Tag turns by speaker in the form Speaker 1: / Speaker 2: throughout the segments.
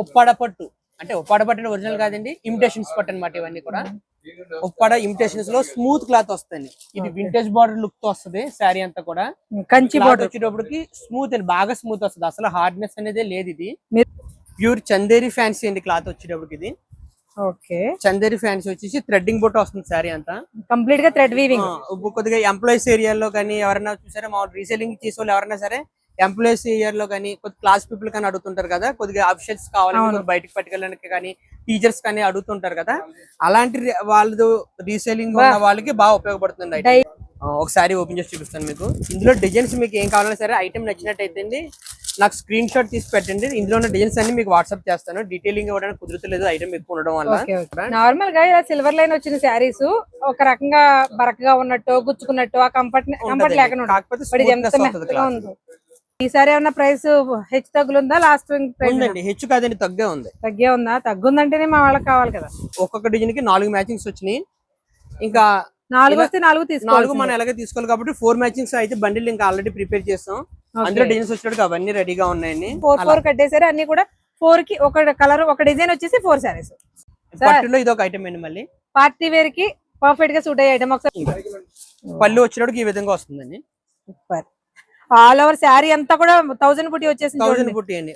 Speaker 1: ఉప్పాడ పట్టు అంటే ఉప్పాడ పట్టు ఒరిజినల్ కాదండి, ఇమిటేషన్స్ పట్టు అనమాట. ఇవన్నీ కూడా ఉప్పాడ ఇమిటేషన్స్ లో స్మూత్ క్లాత్ వస్తుంది. ఇది వింటేజ్ బార్డర్ లుక్ తో వస్తుంది. శారీ అంతా కూడా కంచి బార్డర్ వచ్చేటప్పటికి స్మూత్ అండి, బాగా స్మూత్ వస్తుంది. అసలు హార్డ్నెస్ అనేది లేదు. ఇది ప్యూర్ చందేరి ఫ్యాన్సీ అండి క్లాత్ వచ్చేటప్పటికి. ఇది చందేరి ఫ్యాన్సీ వచ్చేసి థ్రెడ్డింగ్ బుట్ట వస్తుంది. శారీ అంతా కంప్లీట్ గా థ్రెడ్ వీవింగ్. కొద్దిగా ఎంప్లాయీస్ ఏరియాలో కానీ ఎవరైనా చూసారా, మా రీసేలింగ్ చేసే వాళ్ళు ఎవరైనా సరే ఎంప్లాయీస్ ఏరియా లో కానీ కొద్ది క్లాస్ పీపుల్ కానీ అడుగుతుంటారు కదా, కొద్దిగా ఆఫీషియల్స్ కావాలని బయటకు పట్టుకెళ్ళడానికి కానీ టీచర్స్ కానీ అడుగుతుంటారు కదా, అలాంటి వాళ్ళు రీసేలింగ్ ఉన్న వాళ్ళకి బాగా ఉపయోగపడుతుంది. ఒకసారి ఓపెన్ చేసి చూపిస్తాను మీకు. ఇందులో డిజైన్స్ మీకు ఏం కావాలన్నా సరే ఐటమ్ నచ్చినట్టయితే నాకు స్క్రీన్ షాట్ తీసి పెట్టండి. ఇందులో ఉన్న డిజైన్స్ అన్ని మీకు వాట్సాప్ చేస్తాను. డీటెయిలింగ్ ఇవ్వడానికి కుదరలేదు ఐటమ్ ఎక్కువ ఉండడం వల్ల.
Speaker 2: నార్మల్ గా సిల్వర్ లైన్ వచ్చిన శారీస్ ఒక రకంగా బరకగా ఉన్నట్టు గుచ్చుకున్నట్టు ఆ కంఫర్ట్ లేకుండా, కాకపోతే ఈసారి ఏమన్నా ప్రైస్ హెచ్చు తగ్గులుందా? లాస్ట్
Speaker 1: హెచ్చు కాదండి, తగ్గే ఉంది.
Speaker 2: తగ్గుందంటేనే మా వాళ్ళకి కావాలి కదా.
Speaker 1: ఒక్కొక్క డిజైన్ కి 4 మ్యాచింగ్స్ వచ్చినాయి. ఇంకా
Speaker 2: 4 వస్తే 4
Speaker 1: మనం ఎలాగే తీసుకోవాలి కాబట్టి 4 మ్యాచింగ్స్ అయితే బండిల్ ఇంకా ఆల్రెడీ ప్రిపేర్ చేస్తాం. అందులో డిజైన్స్ వచ్చేటప్పుడు అవన్నీ రెడీగా ఉన్నాయండి.
Speaker 2: 4 కట్టేసారు అన్ని కూడా. 4 కి ఒక కలర్ ఒక డిజైన్ వచ్చేసి 4 సారీస్.
Speaker 1: పట్టులో ఇది ఒక ఐటమ్ అండి. మళ్ళీ
Speaker 2: పార్టీ వేర్ కి పర్ఫెక్ట్ గా సూట్ అయ్యే ఐటమ్. ఒకసారి
Speaker 1: పళ్ళు వచ్చేటప్పుడు ఈ విధంగా వస్తుందండి.
Speaker 2: సూపర్. ఆల్ ఓవర్ శారీ అంతా కూడా 1000 బుట్టి వచ్చేసింది.
Speaker 1: 1000 బుట్టి అండి.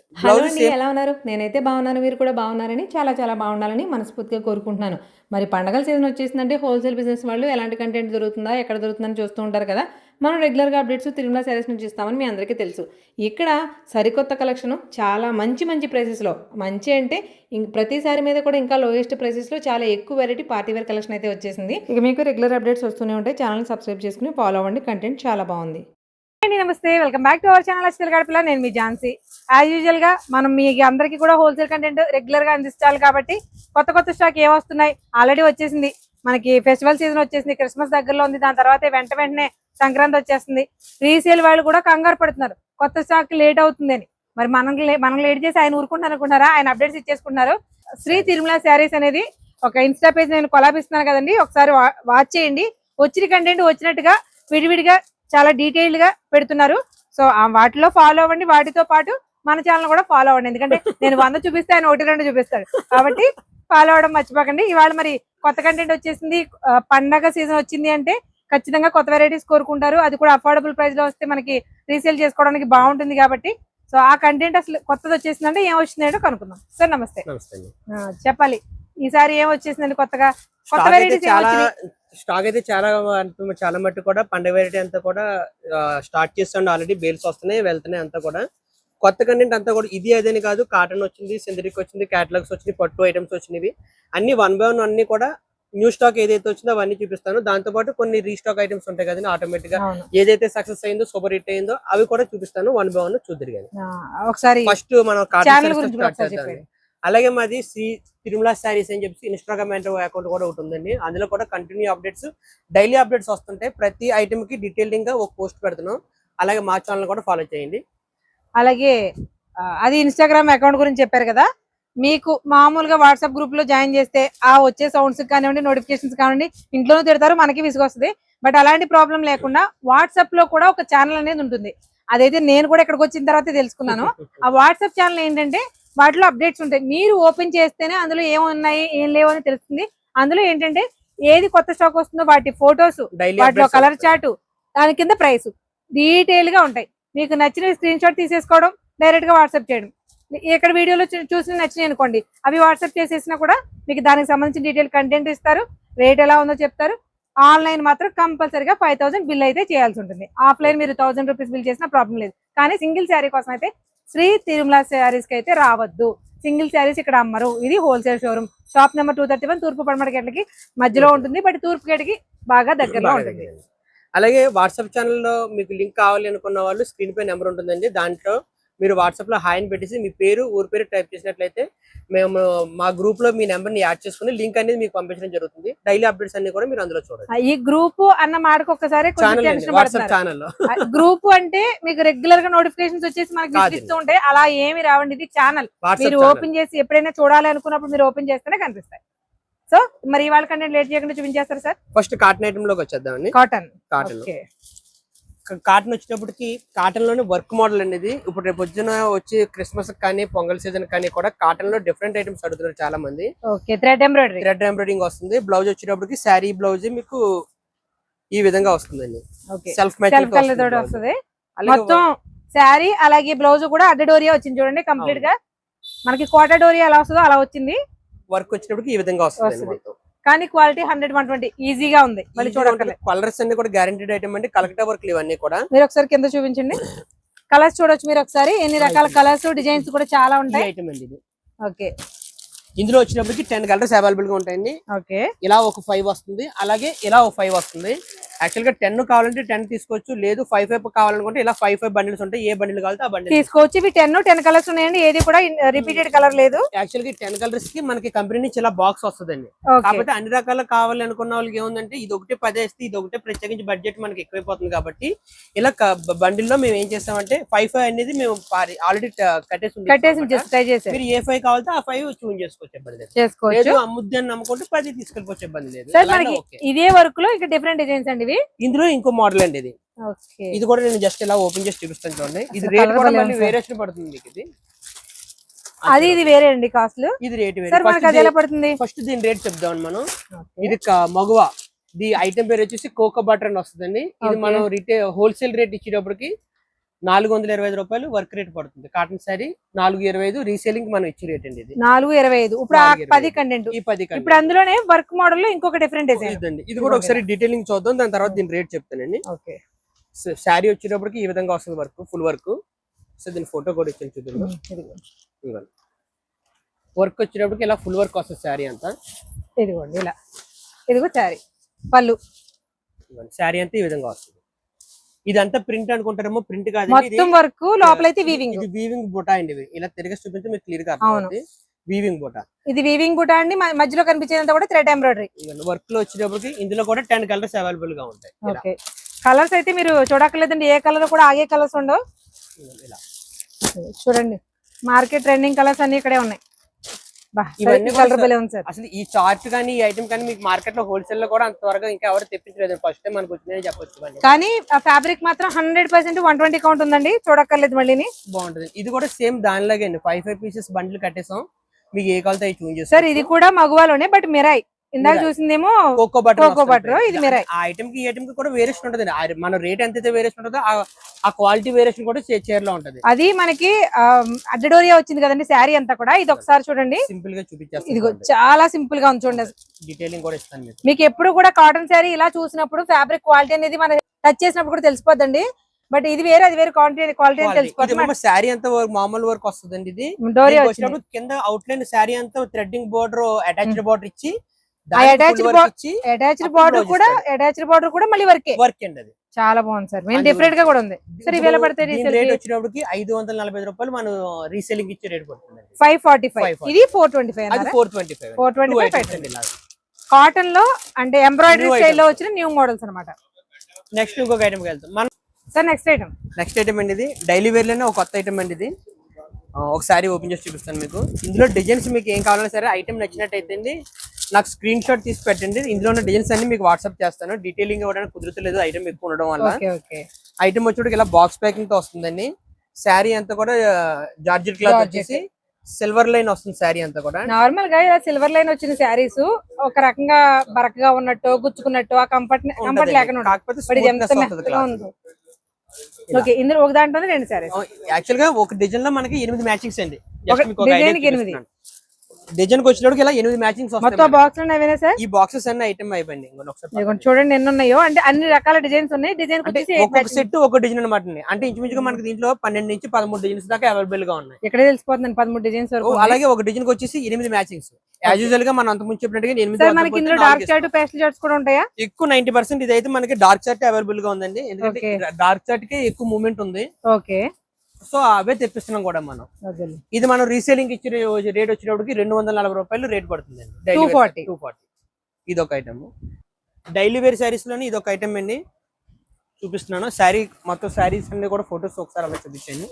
Speaker 3: ఎలా ఉన్నారు? నేనైతే బాగున్నాను, మీరు కూడా బాగున్నారని, చాలా చాలా బాగుండాలని మనస్ఫూర్తిగా కోరుకుంటున్నాను. మరి పండగల సీజన్ వచ్చేసిందంటే హోల్సేల్ బిజినెస్ వాళ్ళు ఎలాంటి కంటెంట్ దొరుకుతుందా, ఎక్కడ దొరుకుతుందని చూస్తూ ఉంటారు కదా. మనం రెగ్యులర్గా అప్డేట్స్ తిరుమల శారీస్ నుంచి ఇస్తామని మీ అందరికీ తెలుసు. ఇక్కడ సరికొత్త కలెక్షన్ చాలా మంచి మంచి ప్రైసెస్లో, మంచి అంటే ప్రతి సారీ మీద కూడా ఇంకా లోయెస్ట్ ప్రైసెస్లో చాలా ఎక్కువ వెరైటీ పార్టీ వేర్ కలెక్షన్ అయితే వచ్చేసింది. ఇక మీకు రెగ్యులర్ అప్డేట్స్ వస్తూనే ఉంటాయి. ఛానల్ని సబ్స్క్రైబ్ చేసుకుని ఫాలో అవ్వండి. కంటెంట్ చాలా బాగుంది.
Speaker 2: నమస్తే, welcome back to our channel అశ్విల్ గడపల. నేను మీ ఝాన్సీ. యాజ్ యూజువల్ గా మనం మీ అందరికీ కూడా హోల్సేల్ కంటెంట్ రెగ్యులర్ గా అందించాలి కాబట్టి కొత్త స్టాక్ ఏమొస్తున్నాయి ఆల్రెడీ వచ్చేసింది. మనకి ఫెస్టివల్ సీజన్ వచ్చేసింది, క్రిస్మస్ దగ్గరలో ఉంది, దాని తర్వాత వెంటనే సంక్రాంతి వచ్చేస్తుంది. రీసేల్ వాళ్ళు కూడా కంగారు పడుతున్నారు కొత్త స్టాక్ లేట్ అవుతుందని. మరి మనం లేట్ చేసి ఆయన ఊరుకుంటాను అనుకుంటారా? ఆయన అప్డేట్స్ ఇచ్చేసుకుంటున్నారు. శ్రీ తిరుమల శారీస్ అనేది ఒక ఇన్స్టా పేజ్ నేను కొలాబిస్తున్నాను కదండి, ఒకసారి వాచ్ చేయండి. వచ్చిన కంటెంట్ వచ్చినట్టుగా విడివిడిగా చాలా డీటెయిల్డ్ గా పెడుతున్నారు. సో వాటిలో ఫాలో అవ్వండి. వాటితో పాటు మన ఛానల్ కూడా ఫాలో అవ్వండి. ఎందుకంటే నేను 100 చూపిస్తే ఆయన 1-2 చూపిస్తాడు కాబట్టి ఫాలో అవ్వడం మర్చిపోకండి. ఇవాళ మరి కొత్త కంటెంట్ వచ్చేసింది. పండగ సీజన్ వచ్చింది అంటే ఖచ్చితంగా కొత్త వెరైటీస్ కోరుకుంటారు. అది కూడా అఫోర్డబుల్ ప్రైస్ లో వస్తే మనకి రీసేల్ చేసుకోవడానికి బాగుంటుంది కాబట్టి సో ఆ కంటెంట్ అసలు కొత్తది వచ్చేసిందంటే ఏం వచ్చిందో కనుక్కుందాం. సార్ నమస్తే. చెప్పాలి ఈసారి ఏం వచ్చేసిందండి కొత్తగా? కొత్త వెరైటీస్
Speaker 1: స్టాక్ అయితే చాలా మట్టు కూడా పండుగ వెరైటీ అంతా కూడా స్టార్ట్ చేస్తాండి. ఆల్రెడీ బేల్స్ వస్తున్నాయి, వెళ్తున్నాయి. అంతా కూడా కొత్త కంటెంట్ అంతా కూడా ఇది అదేని కాదు. కాటన్ వచ్చింది, సింథటిక్ వచ్చింది, క్యాటలాగ్స్ వచ్చింది, పట్టు ఐటమ్స్ వచ్చినవి అన్ని 1 by 1 అన్ని కూడా న్యూ స్టాక్ ఏదైతే వచ్చిందో అవన్నీ చూపిస్తాను. దాంతో పాటు కొన్ని రీస్టాక్ ఐటమ్స్ ఉంటాయి కదండి, ఆటోమేటిక్ గా ఏదైతే సక్సెస్ అయిందో, సూపర్ హిట్ అయిందో అవి కూడా చూపిస్తాను. 1 by 1 చూద్దరు కానీ
Speaker 2: ఒకసారి
Speaker 1: ఫస్ట్ మనం కాటన్ స్టార్ట్ చేద్దాం. అలాగే మాది శ్రీ తిరుమల శారీస్ అని చెప్పి ఇన్స్టాగ్రామ్ అకౌంట్ కూడా ఒకటి ఉందండి. అందులో కూడా కంటిన్యూ అప్డేట్స్, డైలీ అప్డేట్స్ వస్తుంటాయి. ప్రతి ఐటమ్ కి డీటెయిలింగ్ గా ఒక పోస్ట్ పెడుతున్నాం. అలాగే మా ఛానల్ కూడా ఫాలో చేయండి.
Speaker 2: అలాగే అది ఇన్స్టాగ్రామ్ అకౌంట్ గురించి చెప్పారు కదా, మీకు మామూలుగా వాట్సాప్ గ్రూప్ లో జాయిన్ చేస్తే ఆ వచ్చే సౌండ్స్ కానివ్వండి, నోటిఫికేషన్స్ కానివ్వండి, ఇంట్లోనూ తిడతారు, మనకి విసుగొస్తుంది. బట్ అలాంటి ప్రాబ్లం లేకుండా వాట్సాప్ లో కూడా ఒక ఛానల్ అనేది ఉంటుంది. అదైతే నేను కూడా ఇక్కడికి వచ్చిన తర్వాత తెలుసుకున్నాను. ఆ వాట్సాప్ ఛానల్ ఏంటంటే వాటిలో అప్డేట్స్ ఉంటాయి. మీరు ఓపెన్ చేస్తేనే అందులో ఏమున్నాయి ఏం లేవు అని తెలుస్తుంది. అందులో ఏంటంటే ఏది కొత్త స్టాక్ వస్తుందో వాటి ఫొటోస్, వాటిలో కలర్ చార్ట్, దాని కింద ప్రైస్ డీటెయిల్ గా ఉంటాయి. మీకు నచ్చిన స్క్రీన్ షాట్ తీసేసుకోవడం, డైరెక్ట్ గా వాట్సాప్ చేయడం. ఇక్కడ వీడియోలో చూసి నచ్చినాయి అనుకోండి, అవి వాట్సాప్ చేసేసినా కూడా మీకు దానికి సంబంధించిన డీటెయిల్ కంటెంట్ ఇస్తారు, రేట్ ఎలా ఉందో చెప్తారు. ఆన్లైన్ మాత్రం కంపల్సరీగా 5000 బిల్ అయితే చేయాల్సి ఉంటుంది. ఆఫ్లైన్ మీరు 1000 రూపీస్ బిల్ చేసినా ప్రాబ్లం లేదు. కానీ సింగిల్ శారీ కోసం అయితే శ్రీ తిరుమల శారీస్ కి అయితే రావద్దు. సింగిల్ శారీస్ ఇక్కడ అమ్మరు. ఇది హోల్సేల్ షోరూమ్. షాప్ నెంబర్ 231 తూర్పు పడమర గేట్లకి మధ్యలో ఉంటుంది, బట్ తూర్పు గేట్కి బాగా దగ్గరలో ఉంటుంది.
Speaker 1: అలాగే వాట్సాప్ ఛానల్లో మీకు లింక్ కావాలి అనుకున్న వాళ్ళు స్క్రీన్ పై నెంబర్ ఉంటుందండి. దాంట్లో మీరు వాట్సాప్ లో హాయ్ అని పెట్టేసి మీ పేరు, ఊరి పేరు టైప్ చేసినట్లయితే మేము మా గ్రూప్ లో మీ నెంబర్ ని యాడ్ చేసుకుని లింక్ అనేది మీకు పంపించడం జరుగుతుంది. డైలీ అప్డేట్స్ అన్ని కూడా మీరు అందులో చూడండి.
Speaker 2: ఈ గ్రూప్ అన్న మాటకు ఒక్కసారి
Speaker 1: వాట్సాప్ ఛానల్లో
Speaker 2: గ్రూప్ అంటే మీకు రెగ్యులర్ గా నోటిఫికేషన్స్ వచ్చేసి మనకి చూపిస్తూ ఉంటాయి. అలా ఏమి రావండి, ఇది ఛానల్. మీరు ఓపెన్ చేసి ఎప్పుడైనా చూడాలి అనుకున్నప్పుడు మీరు ఓపెన్ చేస్తేనే కనిపిస్తాయి. సో మరి ఇవాళ కంటెంట్ లేట్ చేయకుండా చూపించేస్తారు సార్.
Speaker 1: ఫస్ట్ కాటన్ ఐటమ్ లోకి వచ్చేద్దామండి.
Speaker 2: కాటన్
Speaker 1: కాటన్ వచ్చేటప్పటికి కాటన్ లోనే వర్క్ మోడల్ అనేది ఇప్పుడు రేపు పొద్దున వచ్చి క్రిస్మస్ కానీ పొంగల్ సీజన్ కానీ కూడా కాటన్ లో డిఫరెంట్ ఐటమ్స్ అడుగుతున్నారు చాలా మంది.
Speaker 2: ఓకే, థ్రెడ్
Speaker 1: ఎంబ్రాయిడరింగ్ వస్తుంది. బ్లౌజ్ వచ్చేటప్పటికి శారీ బ్లౌజ్ మీకు ఈ విధంగా వస్తుందండి. సెల్ఫ్
Speaker 2: కలర్ తోటి వస్తుంది మొత్తం శారీ. అలాగే బ్లౌజ్ కూడా అడ్డడోరియా వచ్చింది చూడండి కంప్లీట్ గా. మనకి కోటా డోరియా ఎలా వస్తుందో అలా వచ్చింది.
Speaker 1: వర్క్ వచ్చేటప్పటికి ఈ విధంగా వస్తుంది.
Speaker 2: కానీ క్వాలిటీ 100-120 ఈజీగా ఉంది. మళ్ళీ చూడండి
Speaker 1: కలర్స్ అన్ని కూడా గ్యారంటీడ్ ఐటమ్ అండి. కలెక్టర్ వర్క్ ఇవన్నీ కూడా
Speaker 2: మీరు ఒకసారి కింద చూపించండి. కలర్స్ చూడొచ్చు మీరు ఒకసారి. ఎన్ని రకాల కలర్స్ డిజైన్స్ కూడా చాలా ఉంటాయి.
Speaker 1: ఐటమ్ అండి ఇది.
Speaker 2: ఓకే,
Speaker 1: ఇందులో వచ్చినప్పటికి 10 కలర్స్ అవైలబుల్ గా ఉంటాయండి.
Speaker 2: ఓకే,
Speaker 1: ఇలా ఒక 5 వస్తుంది, అలాగే ఇలా ఒక 5 వస్తుంది. యాక్చువల్ గా 10 కావాలంటే 10 తీసుకోవచ్చు, లేదు 5 కావాలనుకుంటే ఇలా 5 బండిల్స్ ఉంటాయి. ఏ బండిల్ కావాలంటే ఆ బండిల్
Speaker 2: తీసుకోవచ్చు. ఇవి 10 కలర్స్ ఉన్నాయండి. ఏది కూడా రిపీటెడ్ కలర్ లేదు.
Speaker 1: యాక్చువల్ గా 10 కలర్స్ కి మనకి కంపెనీ నుంచి ఇలా బాక్స్ వస్తుందండి. కాకపోతే అన్ని రకాల కావాలి అనుకున్న వాళ్ళకి ఏముందంటే ఇది ఒకటి 10 వేస్తే ఇది ఒకటి ప్రత్యేకించి బడ్జెట్ మనకి ఎక్కువైపోతుంది కాబట్టి ఇలా బండిల్ లో మేము ఏం చేస్తామంటే 5 అనేది మేము ఆల్రెడీ కట్టేసి మీరు ఏ 5 కావాలంటే ఆ 5 చూన్ చేసుకోవచ్చు. లేదు అమ్ముద్దని నమ్ముకుంటే 10 తీసుకెళ్ళిపోవచ్చు, ఇబ్బంది లేదు.
Speaker 2: ఇదే వర్క్ లో ఇంకా డిఫరెంట్ డిజైన్స్ అండి ఇవి.
Speaker 1: ఇందులో ఇంకో మోడల్ అండి ఇది. ఇది కూడా నేను జస్ట్ ఇలా ఓపెన్ చేసి చూపిస్తాను చూడండి. ఇది రేట్ కూడా మళ్ళీ వేరియేషన్ పడుతుంది మీకు.
Speaker 2: ఇది వేరే అండి కాస్ట్.
Speaker 1: ఇది రేట్ వేరే. ఫస్ట్ దీని రేట్ చెప్దాం మనం. ఇది మగువ. ది ఐటమ్ పేరు వచ్చేసి కోకో బటర్ అని వస్తుందండి. ఇది మనం హోల్సేల్ రేట్ ఇచ్చేటప్పటికి 425 రూపాయలు వర్క్ రేట్ పడుతుంది. కాటన్ శారీ 425 రీసేలింగ్ మనం ఇచ్చే రేట్ అండి. ఇది
Speaker 2: 425. ఇప్పుడు 10 కంటెంట్. ఇప్పుడు అందులోనే వర్క్ మోడల్ లో ఇంకొక డిఫరెంట్ డిజైన్.
Speaker 1: ఇది కూడా ఒకసారి డీటెయిలింగ్ చూద్దాం, దాని తర్వాత దీని రేట్ చెప్తానండి.
Speaker 2: ఓకే,
Speaker 1: శారీ వచ్చేటప్పటికి ఈ విధంగా వస్తుంది వర్క్, ఫుల్ వర్క్. సో దీని ఫోటో కూడా ఇచ్చాను చూద్దాం. వర్క్ వచ్చేటప్పటికి ఇలా ఫుల్ వర్క్ వస్తుంది శారీ అంతా.
Speaker 2: ఇదిగోండి ఇలా. ఇదిగో శారీ పళ్ళు.
Speaker 1: శారీ అంతా ఈ విధంగా వస్తుంది. ఇదంతా ప్రింట్ అనుకుంటారేమో, ప్రింట్ కాదు,
Speaker 2: మొత్తం వర్క్. లోపల అయితే వీవింగ్.
Speaker 1: ఇది వీవింగ్ బుటా అండి. ఇలా తిరిగి చూపిస్తే మీకు క్లియర్ గా అర్థమవుతుంది. వీవింగ్ బుటా.
Speaker 2: ఇది వీవింగ్ బుటా అండి. మధ్యలో కనిపించేదంతా కూడా థ్రెడ్ ఎంబ్రాయిడరీ.
Speaker 1: వర్క్ లో వచ్చేటప్పటికి ఇందులో కూడా 10 కలర్స్ అవైలబుల్ గా ఉంటాయి.
Speaker 2: ఓకే, కలర్స్ అయితే మీరు చూడక్కర్లేదండి. ఏ కలర్ కూడా ఆగే కలర్స్ ఉండవు. చూడండి, మార్కెట్ ట్రెండింగ్ కలర్స్ అన్ని ఇక్కడే ఉన్నాయి.
Speaker 1: అసలు ఈ చార్ట్ కానీ ఈ ఐటమ్ కానీ మీకు మార్కెట్ లో హోల్సేల్ లో కూడా అంత త్వరగా ఇంకా ఎవరు తెప్పించలేదు. ఫస్ట్ టైం మనకు వచ్చిందని చెప్పొచ్చు.
Speaker 2: కానీ ఆ ఫ్యాబ్రిక్ మాత్రం 100% 120 కౌంట్ ఉందండి. చూడక్కర్లేదు మళ్ళీ.
Speaker 1: బాగుంటది. ఇది కూడా సేమ్ దానిలాగే అండి. 5 పీసెస్ బండిల్ కట్టేసాం. మీకు ఏ కావాలంటే అవి చూస్ చేస్తారు.
Speaker 2: సార్ ఇది కూడా మగువాలోనే, బట్ మిరాయి. ఇందాక చూసిందేమో కోకో బటర్. ఇది మిరాయి.
Speaker 1: ఆ ఐటమ్ కి ఈ ఐటమ్ కి కూడా వేరియేషన్ ఉంటది. మన రేట్ ఎంత వేరియేషన్ ఉంటుందో ఆ క్వాలిటీ వేరియేషన్ కూడా చీరలో ఉంటది.
Speaker 2: అది మనకి అడ్డడోరియా వచ్చింది కదండి శారీ అంతా కూడా. ఇది ఒకసారి చూడండి,
Speaker 1: సింపుల్ గా చూపించేస్తాను.
Speaker 2: ఇదిగో చాలా సింపుల్ గా ఉంది చూడండి.
Speaker 1: డీటెయిలింగ్ కూడా ఇస్తాను
Speaker 2: మీకు. ఎప్పుడు కూడా కాటన్ శారీ ఇలా చూసినప్పుడు ఫ్యాబ్రిక్ క్వాలిటీ అనేది మనం టచ్ చేసినప్పుడు కూడా తెలిసిపోద్దండి. బట్ ఇది వేరే, అది వేరే క్వాలిటీ తెలిసిపోతుంది.
Speaker 1: శారీ అంతా మామూలు వర్క్ వస్తుందండి. ఇది కింద అవుట్ లైన్ శారీ అంతా థ్రెడ్డింగ్ బోర్డర్, అటాచ్డ్ బోర్డర్ ఇచ్చి
Speaker 2: అటాచ్డ్ బార్డర్ కూడా మళ్ళీ
Speaker 1: వర్క్ అండి. అది
Speaker 2: చాలా బాగుంది సార్. మెయిన్ డిఫరెంట్ గా కూడా ఉంది. సరే ఇవేళ పడతాయి
Speaker 1: రేట్ వచ్చినప్పటికి 545 రూపాయలు మనం రీసేలింగ్ ఇచ్చే రేట్ పడుతుంది.
Speaker 2: 545. ఇది 425.
Speaker 1: అది 425.
Speaker 2: కాటన్ లో అంటే ఎంబ్రాయిడరీ స్టైల్ లో వచ్చిన న్యూ మోడల్స్ అన్నమాట.
Speaker 1: నెక్స్ట్ ఇంకొక ఐటమ్ వెళ్తాం మనం.
Speaker 2: సార్ నెక్స్ట్ ఐటమ్
Speaker 1: అండి. ఇది డైలీ వేర్ లోనే ఒక కొత్త ఐటమ్ అండి. ఇది ఒకసారి ఓపెన్ చేసి చూపిస్తాను మీకు. ఇందులో డిజైన్స్ మీకు ఏం కావాలన్నా సరే ఐటమ్ నచ్చినట్టయితే నాకు స్క్రీన్ షాట్ తీసి పెట్టండి. ఇందులో ఉన్న డిజైన్స్ అన్ని మీకు వాట్సాప్ చేస్తాను. డీటెయిలింగ్ ఇవ్వడానికి కుదురుతలేదు ఐటమ్ ఎక్కువ ఉండడం వల్ల. ఐటమ్ వచ్చేటికి ఇలా బాక్స్ ప్యాకింగ్ తో వస్తుందండి. శారీ అంతా కూడా జార్జెట్ క్లాత్ వచ్చేసి సిల్వర్ లైన్ వస్తుంది. శారీ అంతా కూడా
Speaker 2: నార్మల్ గా ఇలా సిల్వర్ లైన్ వచ్చిన శారీస్ ఒక రకంగా బరకగా ఉన్నట్టు, గుచ్చుకున్నట్టు, ఆ కంఫర్ట్ లేకుండా. ఓకే, ఇందులో ఒక దాంట్లో 2 శారీస్.
Speaker 1: యాక్చువల్ గా ఒక డిజైన్ లో మనకి 8 మ్యాచింగ్స్ అండి. డిజైన్ కి వచ్చినప్పుడు ఇలా 8 మ్యాచింగ్స్ వస్తాయి.
Speaker 2: మొత్తం బాక్స్ లో ఏమైనా సార్
Speaker 1: ఈ బాక్సెస్ అన్ని ఐటమ్ అయిపోయింది.
Speaker 2: చూడండి ఎన్ని ఉన్నాయో. అంటే అన్ని రకాల డిజైన్స్ ఉన్నాయి. డిజైన్
Speaker 1: ఒక్కొక్క సెట్ ఒక డిజైన్ అన్నమాట. అంటే ఇంచుమించుగా మనకి దీంట్లో 12 నుంచి 13 డిజైన్స్ దాకా అవైలబుల్ గా ఉన్నాయి.
Speaker 2: ఇక్కడే తెలిసిపోతుంది 13 డిజైన్స్ వరకు.
Speaker 1: అలాగే ఒక డిజైన్ కి వచ్చేసి 8 మ్యాచింగ్స్. యాజ్ యూజువల్ గా మనం అంతకుముందు చెప్పినట్టుగా 8.
Speaker 2: మనకి ఇందులో డార్క్ చార్ట్, పేస్టల్ చార్ట్స్ కూడా ఉంటాయా?
Speaker 1: ఎక్కువ 90% ఇదైతే మనకి డార్క్ చార్ట్ అవైలబుల్ గా ఉందండి. ఎందుకంటే డార్క్ చార్ట్ కి ఎక్కువ మూవ్మెంట్ ఉంది.
Speaker 2: ఓకే,
Speaker 1: సో అవే తెప్పిస్తున్నాం కూడా మనం. ఇది మనం రీసేలింగ్ ఇచ్చే రేట్ వచ్చేటప్పటికి 240 రూపాయలు రేట్ పడుతుంది. 240. ఇది ఒక ఐటమ్. డైలీ వేర్ శారీస్ లోని ఇది ఒక ఐటమ్ అండి. చూపిస్తున్నాను. శారీ మొత్తం శారీస్ అన్ని కూడా ఫొటోస్ ఒకసారి అలా చూపించండి.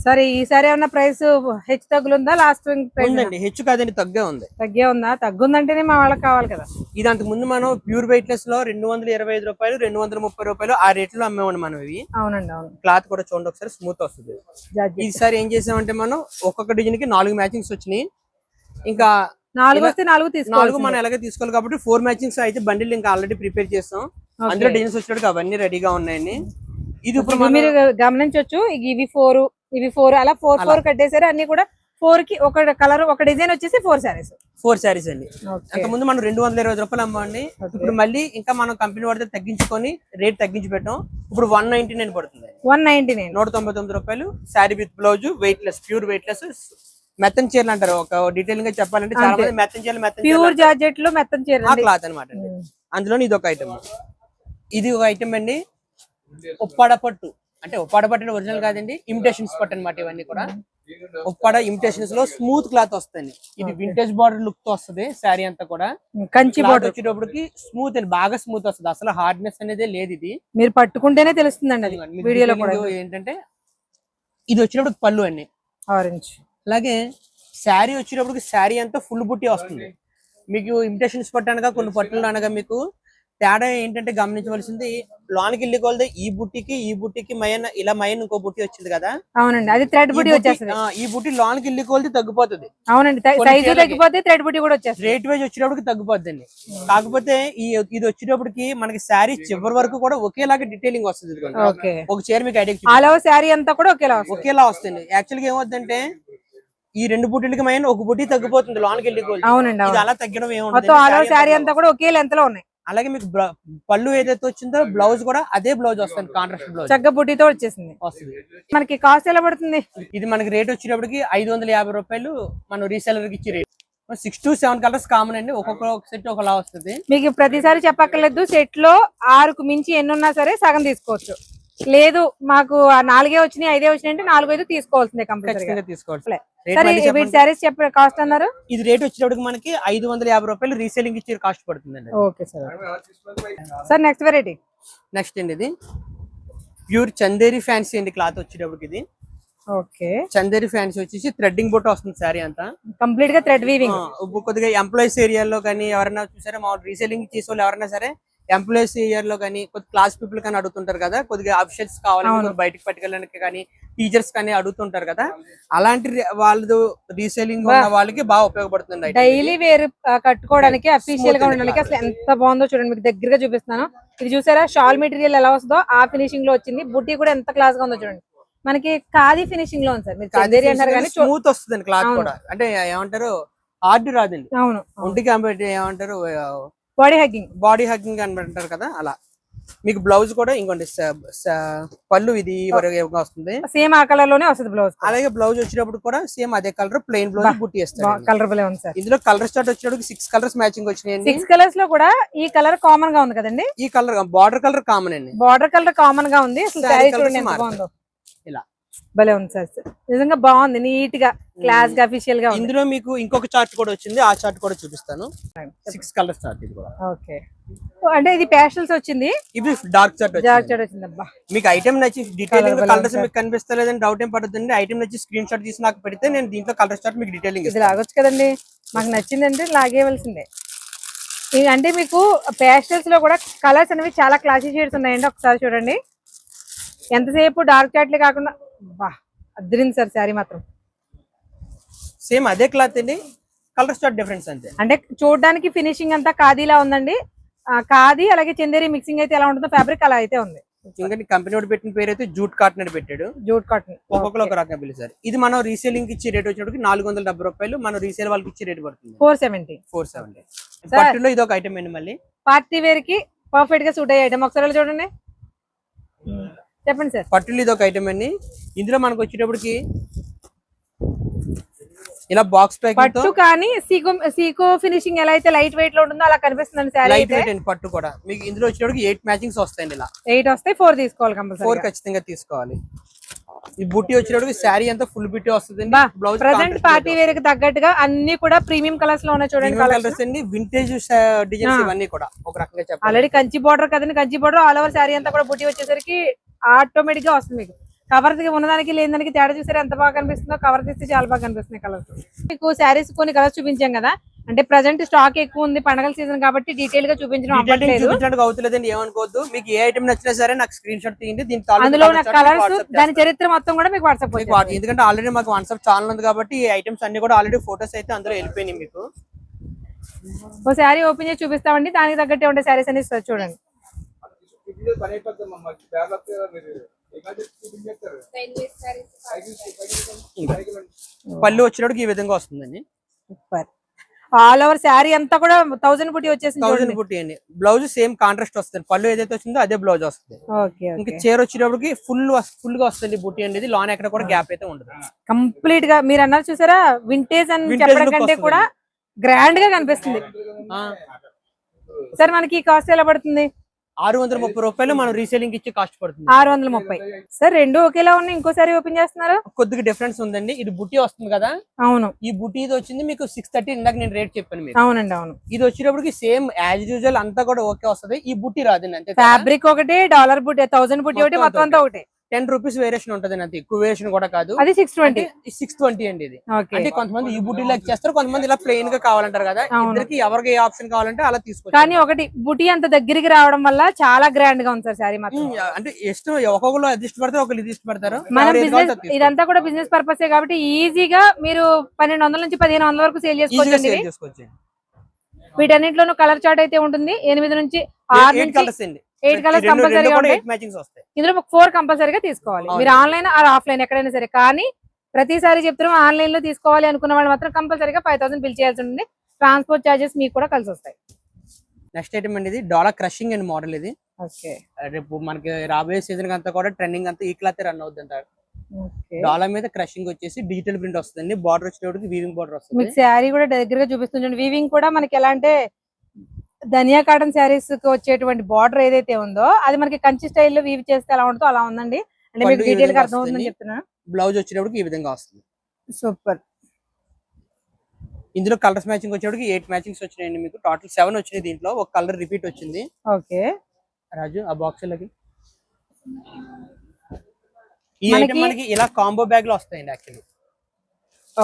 Speaker 2: సరే ఈసారి ఏమన్నా ప్రైస్ హెచ్చు తగ్గులుందా? లాస్ట్ ప్రైస్
Speaker 1: ఉందండి, హెచ్చు కాదండి, తగ్గే ఉంది.
Speaker 2: తగ్గే ఉందా? తగ్గుందంటేనే మా వాళ్ళకి కావాలి కదా.
Speaker 1: ఇది అంతకు ముందు మనం ప్యూర్ వెయిట్లెస్ లో 225 రూపాయలు 230 రూపాయలు ఆ రేట్ లో అమ్మేవాడి మనం. ఇవి
Speaker 2: అవునండి, అవును.
Speaker 1: క్లాత్ కూడా చూడండి ఒకసారి, స్మూత్ వస్తుంది. ఈసారి ఏం చేసామంటే మనం ఒక్కొక్క డిజైన్ కి 4 మ్యాచింగ్స్ వచ్చినాయి. ఇంకా
Speaker 2: 4 వస్తే 4 తీసుకోవాలి.
Speaker 1: 4 మనం ఎలాగే తీసుకోవాలి కాబట్టి 4 మ్యాచింగ్స్ అయితే బండిల్ ఇంకా ఆల్రెడీ ప్రిపేర్ చేస్తాం. అందులో డిజైన్స్ వచ్చేటికి అవన్నీ రెడీగా ఉన్నాయండి. ఇది ఇప్పుడు
Speaker 2: మీరు గమనించవచ్చు, ఇవి 4 ఇవి 4 అలా 4 కట్టేసారు. అన్ని కూడా 4 కి ఒక కలర్ ఒక డిజైన్ వచ్చేసి 4
Speaker 1: శారీస్ అండి. అంత ముందు మనం 220 రూపాయలు అమ్మండి. ఇప్పుడు మళ్ళీ ఇంకా మనం కంపెనీ వాడితే తగ్గించుకొని రేట్ తగ్గించి పెట్టాం. ఇప్పుడు 199 పడుతుంది.
Speaker 2: 199
Speaker 1: 199 రూపాయలు. Sari with blouse, weightless, pure weightless, మెత్తన్ చీరలు అంటారు. ఒక డీటెయిల్ గా చెప్పాలంటే చాలా మంది మెత్తన్ చీరలు
Speaker 2: ప్యూర్ జార్జెట్ లో మెత్తన్ చీరలు
Speaker 1: క్లాత్ అనమాట. అందులో ఇది ఒక ఐటమ్. ఇది ఒక ఐటమ్ అండి, ఉప్పాడ పట్టు. అంటే ఉప్పాడ పట్టు ఒరిజినల్ కాదండి, ఇమిటేషన్స్ పట్టు అనమాట. ఇవన్నీ కూడా ఉప్పాడ ఇమిటేషన్స్ లో స్మూత్ క్లాత్ వస్తుంది. ఇది వింటేజ్ బార్డర్ లుక్ తో వస్తుంది. శారీ అంతా కూడా
Speaker 2: కంచి బార్డర్
Speaker 1: వచ్చేటప్పటికి స్మూత్ అండి, బాగా స్మూత్ వస్తుంది. అసలు హార్డ్నెస్ అనేది లేదు. ఇది
Speaker 2: మీరు పట్టుకుంటేనే తెలుస్తుందండి. అది వీడియోలో కూడా
Speaker 1: ఏంటంటే ఇది వచ్చేటప్పుడు పళ్ళు అండి
Speaker 2: ఆరెంజ్.
Speaker 1: అలాగే శారీ వచ్చేటప్పటికి శారీ అంతా ఫుల్ బుట్టి వస్తుంది. మీకు ఇమిటేషన్స్ పట్టు అనగా కొన్ని పట్టులు అనగా మీకు తేడా ఏంటంటే గమనించవలసింది, లోనికి వెళ్ళి కొలది ఈ బుట్టికి మయన్ ఇలా మయన్ ఇంకో బుట్టి వచ్చింది కదా.
Speaker 2: అవునండి, అది థ్రెడ్ బుట్టి వచ్చేస్తుంది.
Speaker 1: ఈ బుట్టి లోనికి వెళ్ళి కొలది తగ్గిపోతుంది.
Speaker 2: అవునండి, సైజు తగ్గిపోతే థ్రెడ్ బుట్టి కూడా వచ్చేస్తుంది.
Speaker 1: రేట్ వైజ్ వచ్చేటప్పటికి తగ్గిపోద్దండి. కాకపోతే ఇది వచ్చేటప్పటికి మనకి శారీ చివరి వరకు కూడా ఒకేలాగా డీటెయిలింగ్ వస్తుంది. ఒక చీర మీకు ఐడియా
Speaker 2: ఆల్ ఓవర్ శారీ అంతా కూడా
Speaker 1: ఒకేలా వస్తుంది. యాక్చువల్గా ఏమవుతుందంటే ఈ 2 బుట్టిలకి మైన ఒక బుట్టి తగ్గిపోతుంది లోనికి వెళ్ళి కొలది.
Speaker 2: అవునండి,
Speaker 1: ఇది అలా తగ్గడం
Speaker 2: మొత్తం ఆల్ ఓవర్ శారీ అంతా కూడా ఒకే లెంత్ లో ఉన్నాయి.
Speaker 1: అలాగే మీకు పళ్ళు ఏదైతే వచ్చిందో బ్లౌజ్ కూడా అదే బ్లౌజ్ వస్తుంది, కాంట్రాస్ట్ బ్లౌజ్
Speaker 2: చక్క బుట్టితో వచ్చేసింది. మనకి కాస్ట్ ఎలా పడుతుంది?
Speaker 1: ఇది మనకి రేట్ వచ్చేటప్పటికి 550 రూపాయలు. మనం రీసెలర్ కి ఇచ్చే రేట్ 6 to 7 కలర్స్ కామన్ అండి. ఒక్కొక్క సెట్ ఒకలా వస్తుంది.
Speaker 2: మీకు ప్రతిసారి చెప్పక్కర్లేదు, సెట్ లో 6కు మించి ఎన్ని ఉన్నా సరే సగం తీసుకోవచ్చు. లేదు మాకు 4 వచ్చినాయి 5 వచ్చినాయి అంటే 4 అయితే తీసుకోవాల్సిందే కంపల్సరీగా
Speaker 1: తీసుకోవాలి.
Speaker 2: సారీస్ చెప్పే కాస్ట్ అన్నారు.
Speaker 1: ఇది రేట్ వచ్చేటప్పటికి మనకి 550 రూపాయలు రీసేలింగ్ ఇచ్చే కాస్ట్ పడుతుందండి.
Speaker 2: Okay sir. Next variety.
Speaker 1: Next అండి ఇది ప్యూర్ చందేరి ఫ్యాన్సీ అండి. క్లాత్ వచ్చేటప్పటికి ఇది
Speaker 2: ఓకే
Speaker 1: చందేరి ఫ్యాన్సీ వచ్చేసి థ్రెడ్డింగ్ బుట్ట వస్తుంది. శారీ అంతా
Speaker 2: కంప్లీట్ గా థ్రెడ్ వీవింగ్.
Speaker 1: కొద్దిగా ఎంప్లాయీస్ ఏరియాలో కానీ ఎవరైనా చూసారా, మా రీసేలింగ్ చేసే వాళ్ళు ఎవరైనా సరే ఎంప్లాయీస్ ఏరియా లో కానీ కొద్ది క్లాస్ పీపుల్ కానీ అడుగుతుంటారు కదా, కొద్దిగా ఆఫీషియల్స్ కావాలని బయటకు పట్టుకెళ్ళడానికి కానీ టీచర్స్ కానీ అడుగుతుంటారు కదా. అలాంటి వాళ్ళు రీసేలింగ్ ఉన్న వాళ్ళకి బాగా ఉపయోగపడుతుంది.
Speaker 2: డైలీ వేర్ కట్టుకోవడానికి అఫీషియల్ గా ఉండడానికి అసలు ఎంత బాగుందో చూడండి. మీకు దగ్గరగా చూపిస్తున్నాను. ఇది చూసారా, షాల్ మెటీరియల్ ఎలా వస్తుందో ఆ ఫినిషింగ్ లో వచ్చింది. బుట్టి కూడా ఎంత క్లాస్ గా ఉందో చూడండి. మనకి ఖాదీ ఫినిషింగ్ లో ఉంది సార్. మీరు చందేరి అంటారు కానీ
Speaker 1: స్మూత్ వస్తుంది క్లాత్ కూడా. అంటే ఏమంటారు, హార్డ్ రాదండి.
Speaker 2: అవును,
Speaker 1: ఒంటికి ఏమంటారు, బాడీ హగ్గింగ్ అని అంటారు కదా, అలా. మీకు బ్లౌజ్ కూడా ఇంకోండి పళ్ళు ఇది వస్తుంది,
Speaker 2: సేమ్ ఆ కలర్ లోనే వస్తుంది బ్లౌజ్.
Speaker 1: అలాగే బ్లౌజ్ వచ్చేటప్పుడు కూడా సేమ్ అదే కలర్ ప్లెయిన్ బ్లౌజ్ బుట్టి వేస్తారు.
Speaker 2: కలర్ బలే ఉంది సార్.
Speaker 1: ఇందులో కలర్ స్టార్ట్ వచ్చేటప్పుడు 6 కలర్స్ మ్యాచింగ్ వచ్చినాయి.
Speaker 2: 6 కలర్స్ లో కూడా ఈ కలర్ కామన్ గా ఉంది కదండి.
Speaker 1: ఈ కలర్ బార్డర్ కలర్ కామన్ అండి.
Speaker 2: బార్డర్ కలర్ కామన్ గా ఉంది. అసలు శారీ చూడండి ఎంత బాగుందో. ఇలా భలే ఉంది సార్, నిజంగా బాగుంది. నీట్ గా క్లాస్ గా అఫీషియల్ గా.
Speaker 1: ఇందులో మీకు ఇంకొక చార్ట్ కూడా వచ్చింది, ఆ చార్ట్ కూడా చూపిస్తాను. 6 కలర్స్ చార్ట్ ఇది కూడా.
Speaker 2: ఓకే, అంటే ఇది ప్యాస్టల్స్ వచ్చింది,
Speaker 1: ఇది డార్క్ చార్ట్
Speaker 2: వచ్చింది. అబ్బా,
Speaker 1: మీకు ఐటమ్ నచ్చి డీటెయిలింగ్ కలర్స్ మీకు కనిపిస్తలేదని డౌట్ ఏం పడుతుంది. ఐటమ్ నచ్చి స్క్రీన్ షాట్ తీసి నాకు పెడితే నేను దీంట్లో కలర్ చార్ట్ మీకు డీటెయిలింగ్
Speaker 2: ఇది లాగొచ్చు కదండి. మాకు నచ్చిందంటే లాగేవలసిందే. అంటే మీకు ప్యాస్టల్స్ లో కూడా కలర్స్ అనేవి చాలా క్లాసీ షేడ్స్ ఉన్నాయండి. ఒకసారి చూడండి, ఎంతసేపు డార్క్ చార్ట్లే కాకుండా బా అద్దరింది సార్ శారీ మాత్రం.
Speaker 1: సేమ్ అదే క్లాత్ అండి, కలర్ స్టార్ట్ డిఫరెన్స్ అంతే.
Speaker 2: అంటే చూడడానికి ఫినిషింగ్ అంతా ఖాదీలా ఉందండి. ఖాదీ అలాగే చందేరి మిక్సింగ్ అయితే ఎలా ఉంటుందో ఫ్యాబ్రిక్ అలా అయితే ఉంది.
Speaker 1: ఇంకా కంపెనీ వాడు పెట్టిన పేరు అయితే జూట్ కాటన్ అని పెట్టాడు.
Speaker 2: జూట్ కాటన్
Speaker 1: ఒక్కొక్కరు ఒక రకంగా పిలుస్తారు. ఇది మనం రీసేలింగ్ ఇచ్చే రేట్ వచ్చేటప్పుడు 470 రూపాయలు. మనం రీసేల్ వాళ్ళకి ఇచ్చే రేట్ పడుతుంది 470. పట్టులో ఇది ఒక ఐటమ్ అండి. మళ్ళీ
Speaker 2: పార్టీ వేర్ కి పర్ఫెక్ట్ గా సూట్ అయ్యే ఐటమ్. ఒకసారి చూడండి, చెప్పండి సార్.
Speaker 1: పట్టులో ఇది ఒక ఐటమ్ అండి. ఇందులో మనకు వచ్చేటప్పటికి ఇలా బాక్స్ ప్యాకింగ్
Speaker 2: పట్టు కానీ సీకో ఫినిషింగ్ ఎలా అయితే లైట్ వెయిట్ లో ఉంటుందో అలా కనిపిస్తుంది శారీ.
Speaker 1: లైట్ వెయిట్ అండి పట్టు కూడా. మీకు ఇందులో వచ్చేటప్పటికి 8 మ్యాచింగ్స్ వస్తాయండి. ఇలా
Speaker 2: 8 వస్తాయి, 4 తీసుకోవాలి కంపల్సరీ.
Speaker 1: 4 ఖచ్చితంగా తీసుకోవాలి. ఈ బుట్టి వచ్చేటప్పటికి శారీ అంతా ఫుల్ బుట్టి వస్తుంది. బ్లౌజ్
Speaker 2: ప్రెజెంట్ పార్టీ వేర్ కి తగ్గట్టుగా అన్ని కూడా ప్రీమియం కలర్స్ లో ఉన్నాయి చూడండి.
Speaker 1: కలర్స్ అండి, వింటేజ్ డిజైన్స్ ఇవన్నీ కూడా ఒక రకంగా చెప్పాలి.
Speaker 2: ఆల్రెడీ కంచి బోర్డర్ కదండి, Kanchi border all over sari అంతా కూడా బుట్టి వచ్చేసరికి ఆటోమేటిక్ గా వస్తుంది. మీకు కవర్ ఉన్నదానికి లేదానికి తేడా చూసారా ఎంత బాగా కనిపిస్తుందో. కవర్ తీస్తే చాలా బాగా కనిపిస్తున్నాయి కలర్స్. మీకు శారీస్ కొన్ని కలర్స్ చూపించాం కదా, అంటే ప్రజెంట్ స్టాక్ ఎక్కువ ఉంది పండగల సీజన్ కాబట్టి డీటెయిల్ గా చూపించడం
Speaker 1: చూపించడానికి అవుతలేదండి, ఏమనుకోవద్దు. మీకు ఏ ఐటమ్ నచ్చినా సరే నాకు స్క్రీన్ షాట్ తీయండి,
Speaker 2: అందులో ఉన్న కలర్స్ దాని చరిత్ర మొత్తం కూడా మీకు వాట్సాప్.
Speaker 1: ఎందుకంటే ఆల్రెడీ మాకు వాట్సాప్ ఛానల్ ఉంది కాబట్టి ఈ ఐటమ్స్ అన్ని కూడా ఆల్రెడీ ఫోటోస్ అయితే అందులో వెళ్ళిపోయినాయి. మీకు
Speaker 2: ఓ శారీ ఓపెన్ చేసి చూపిస్తామండి, దానికి తగ్గట్టే ఉండే శారీస్ అన్ని చూడండి.
Speaker 1: పళ్ళు వచ్చినప్పుడు ఈ విధంగా వస్తుందండి.
Speaker 2: ఆల్ ఓవర్ శారీ అంతా కూడా 1000 బుట్టి వచ్చేసింది.
Speaker 1: 1000 బుట్టి అండి. బ్లౌజ్ సేమ్ కాంట్రాస్ట్ వస్తుంది, పళ్ళు ఏదైతే వచ్చిందో అదే బ్లౌజ్ వస్తుంది. ఇంకా చీర వచ్చేటప్పటికి ఫుల్ గా వస్తుంది బుట్టి అనేది, లోన్ ఎక్కడ కూడా గ్యాప్ అయితే ఉండదు.
Speaker 2: కంప్లీట్ గా మీరు అన్నారు చూసారా, వింటేజ్ అని చెప్పడం కంటే కూడా గ్రాండ్ గా కనిపిస్తుంది. సార్ మనకి కాస్ట్ ఎలా పడుతుంది?
Speaker 1: 630 రూపాయలు మనం రీసేలింగ్ ఇచ్చి కాస్ట్ పడుతుంది.
Speaker 2: 630. సార్ రెండు ఒకేలా ఉన్నాయి, ఇంకోసారి ఓపెన్ చేస్తున్నారు.
Speaker 1: కొద్దిగా డిఫరెన్స్ ఉందండి. ఇది బుట్టి వస్తుంది కదా.
Speaker 2: అవును.
Speaker 1: ఈ బుట్టి ఇది వచ్చింది మీకు 630, ఇందాక నేను రేట్ చెప్పాను మీకు.
Speaker 2: అవునండి అవును.
Speaker 1: ఇది వచ్చేటప్పటికి సేమ్ యాజ్ యూజువల్ అంతా కూడా ఓకే వస్తుంది. ఈ బుట్టి రాదండి అంతే.
Speaker 2: ఫ్యాబ్రిక్ ఒకటి, డాలర్ బుట్టి 1000 బుట్టి ఒకటి, మొత్తం అంతా ఒకటి.
Speaker 1: 10 రూపీస్ వేరియేషన్ ఉంటది అంతే, ఎక్కువ వేరియేషన్ కూడా కాదు.
Speaker 2: అది 620
Speaker 1: అండి ఇది. అంటే కొంతమంది ఈ బుట్టి లాగా చేస్తారు, కొంతమంది ఇలా ప్లెయిన్ గా కావాలంటారు కదా. ఇద్దరికి ఎవరికి ఏ ఆప్షన్ కావాలంటే అలా తీసుకోవచ్చు.
Speaker 2: కానీ ఒకటి బుట్టి అంత దగ్గరికి రావడం వల్ల చాలా గ్రాండ్ గా ఉంది సార్ శారీ మాత్రం.
Speaker 1: అంటే ఇష్టం, ఒక్కొక్కరు అది ఇష్టపడతారు, ఒకరు ఇది ఇష్టపడతారు.
Speaker 2: మన బిజినెస్ ఇదంతా కూడా బిజినెస్ పర్పస్ కాబట్టి ఈజీగా మీరు 1200 నుంచి 1500 వరకు సేల్ చేసుకోవచ్చు. వీటన్నింటిలోనూ కలర్ చార్ట్ అయితే ఉంటుంది. 8 నుంచి 6 కలర్స్ అండి. 8 కలర్స్ కంపల్సరీగా ఉంటాయి. ఇందులో 4 కంపల్సరీగా తీసుకోవాలి. మీరు ఆన్లైన్ ఆర్ ఆఫ్లైన్ ఎక్కడైనా సరే. కానీ ప్రతిసారి చెప్తున్నాం ఆన్లైన్ లో తీసుకోవాలి అనుకున్న వాళ్ళు మాత్రం కంపల్సరీగా 5000 బిల్ చేయాల్సి ఉంటుంది. ట్రాన్స్పోర్ట్ చార్జెస్ మీకు కూడా కలిసి వస్తాయి.
Speaker 1: నెక్స్ట్ ఐటమ్ అండి, ఇది డాలర్ క్రషింగ్ అండ్ మోడల్. ఇది రేపు మనకి రాబోయే సీజన్ అంతా కూడా ట్రెండింగ్ అంతా ఈ క్లాత్ రన్ అవుతుంది అంటారు. డాలర్ మీద క్రషింగ్ వచ్చేసి డిజిటల్ ప్రింట్ వస్తుంది. బార్డర్ వచ్చేటప్పటికి వీవింగ్ బార్డర్ వస్తుంది.
Speaker 2: మీకు శారీ కూడా దగ్గరగా చూపిస్తుంది. వీవింగ్ కూడా మనకి ఎలా అంటే ధనియా కాటన్ శారీస్ కి వచ్చేటువంటి బార్డర్ ఏదైతే ఉందో అది మనకి కంచి స్టైల్లో వీవ్ చేస్తే ఎలా ఉంటుందో అలా ఉందండి. అంటే మీకు డీటెయిల్ గా అర్థం అవుతుందని చెప్తున్నా.
Speaker 1: బ్లౌజ్ వచ్చేటప్పటికి ఈ విధంగా వస్తుంది.
Speaker 2: సూపర్.
Speaker 1: ఇందులో కలర్స్ మ్యాచింగ్ వచ్చేటప్పటికి 8 మ్యాచింగ్స్ వచ్చినాయండి. మీకు టోటల్ 7 వచ్చినాయి. దీంట్లో ఒక కలర్ రిపీట్ వచ్చింది.
Speaker 2: ఓకే
Speaker 1: రాజు ఆ బాక్స్ లకి ఈ ఐటమ్ మనకి ఇలా కాంబో బ్యాగ్ లో వస్తాయండి. యాక్చువల్లీ